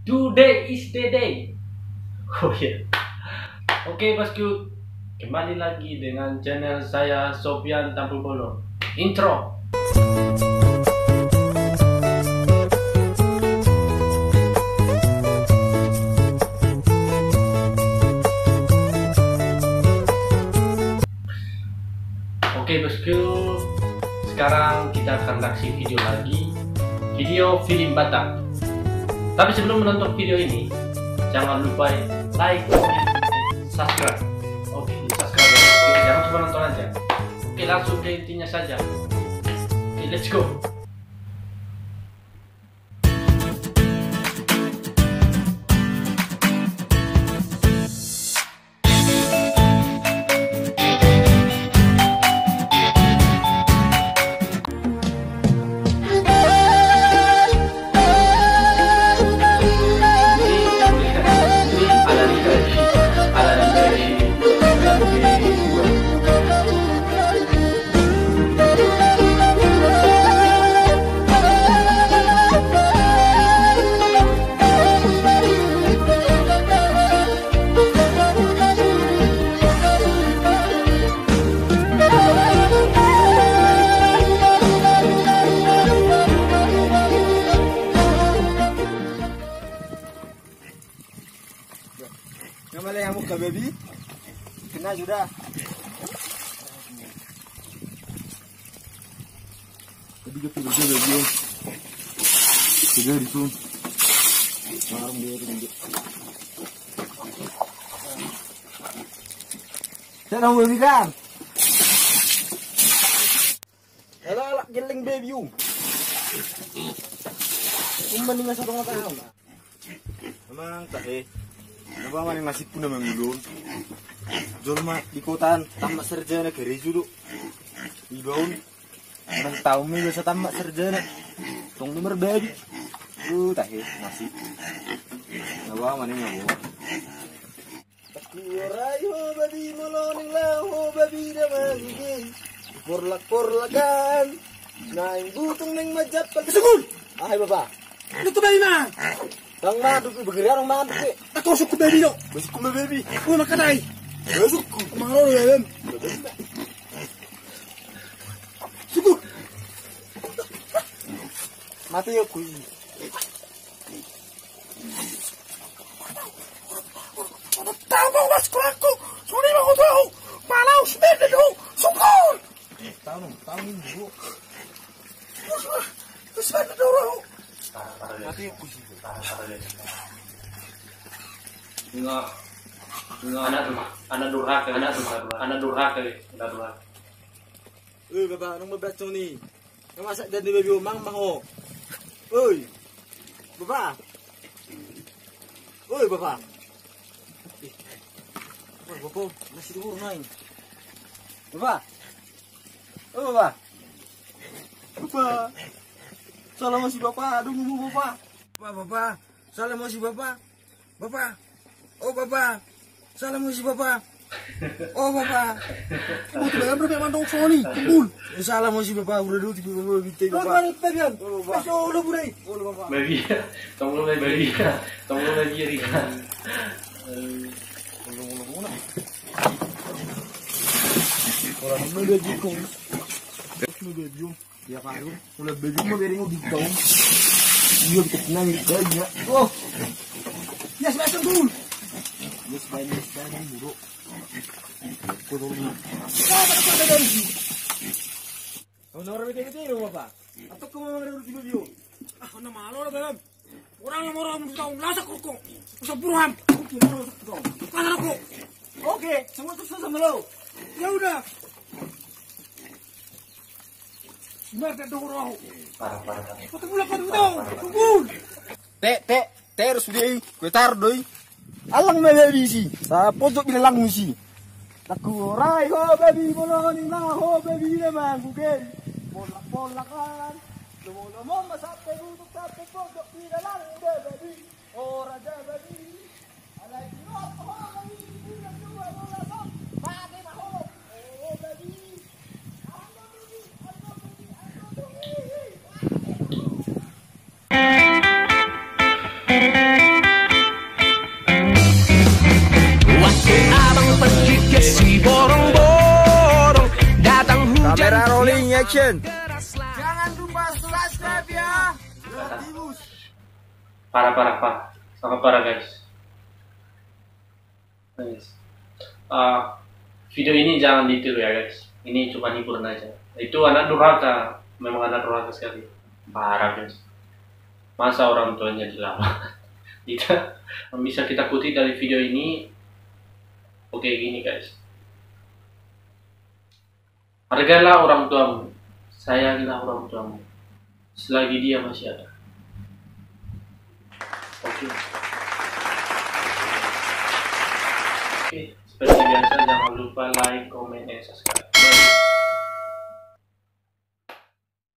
Today is the day. Oh ya. Oke bosku, kembali lagi dengan channel saya Sofyan Tampil Bolong. Intro. Oke bosku, sekarang kita akan reaksi video lagi, video film Batak. Tapi sebelum menonton video ini, jangan lupa like, comment, subscribe. Oke, subscribe ya. Oke, jangan cuma nonton aja. Oke, langsung ke intinya saja. Oke, let's go. Kembali yang muka baby, kena sudah. Tadi kita udah baby, sudah di pun. Marung dia tunjuk. Saya mau baby kan? Halo, geling baby you. Mending satu tahun. Memang tak Napa mana masih pun namang ulun. Jorma di kotaan tamat sarjana gereja dulu. Ibaun. Nang tahu mi bisa tamat sarjana. Tong nomor babi. Tahe masih. Napa mana ngabo. Takurayo babi moloning laho babi namang ge. Porlak-porlakan. Naing butong nang majap pagkasugol. Ay baba. Ano to ba ina? Rang manduk begeri rang manduk ke. Ako suku baby no. Suku baby. Oh makanai. Suku. Maro ya kan. Suku. Mati yo kui. Tahu mas kelaku. Suri mau tahu. Malau sendiri do. Suku. Tahu ini dulu. Terus ada dorong. Mati yo kui. Anak durhaka. Bapak, nung mabasto ni. Yang masak dan di baby umang mango. Oi. Bapak. Oi, Bapak. Oi, Bapak, masih tidur main. Bapak. Oh, Bapak. Bapak. Salam masih Bapak, aduh ngomong Bapak. Bapak, salam masih Bapak. Bapak. Oh Bapak. Salam masih Bapak. Oh Bapak. Oh tidak berapa mandong Sony. Kumpul. Salam masih Bapak. Udah dulu tipe Bapak gitu Bapak. Oh Bapak. Oh udah boleh. Oh Bapak. Baby. Tolong baby. Tolong baby Rika. Tolong. Orang udah jikong. Udah jum. Ya kan. Udah baju mau bering di daun. Iya tenang aja. Oh. Yes, macam tu. Yes, banyak buruk. Kurang. Apa dari sini? Kau nak orang betul Bapak? Atau kau memang ada di video? Ah, nak malu lah dalam. Orang tahu lasak kok. Usah buruan. Mana aku? Oke, semua terus sama lo. Ya udah. Mereka dorong. Parah. Kau bulan tunggu. Te harus deh. Kau tar doi. Alang na baby si. Sa pojok bilang misi. Takurai ho baby moloning na ho baby naman bukan. Polak-polakan. Lumo masape butuk sape pojok bilang de baby. Oh raja baby. Alay kirot ho baby. Bulan dua bola sok. Pade maho. Oh baby. Thank you. action. Jangan lupa subscribe ya. Parah. Sangat parah guys. Video ini jangan ditiru ya guys. Ini cuma hiburan aja. Itu anak durhaka, memang anak durhaka sekali. Parah guys. Masa orang tuanya dilawan? Tidak bisa kita kutip dari video ini. Oke gini guys. Hargailah orang tuamu, sayangilah orang tuamu, selagi dia masih ada. Oke, seperti biasa jangan lupa like, comment, dan subscribe.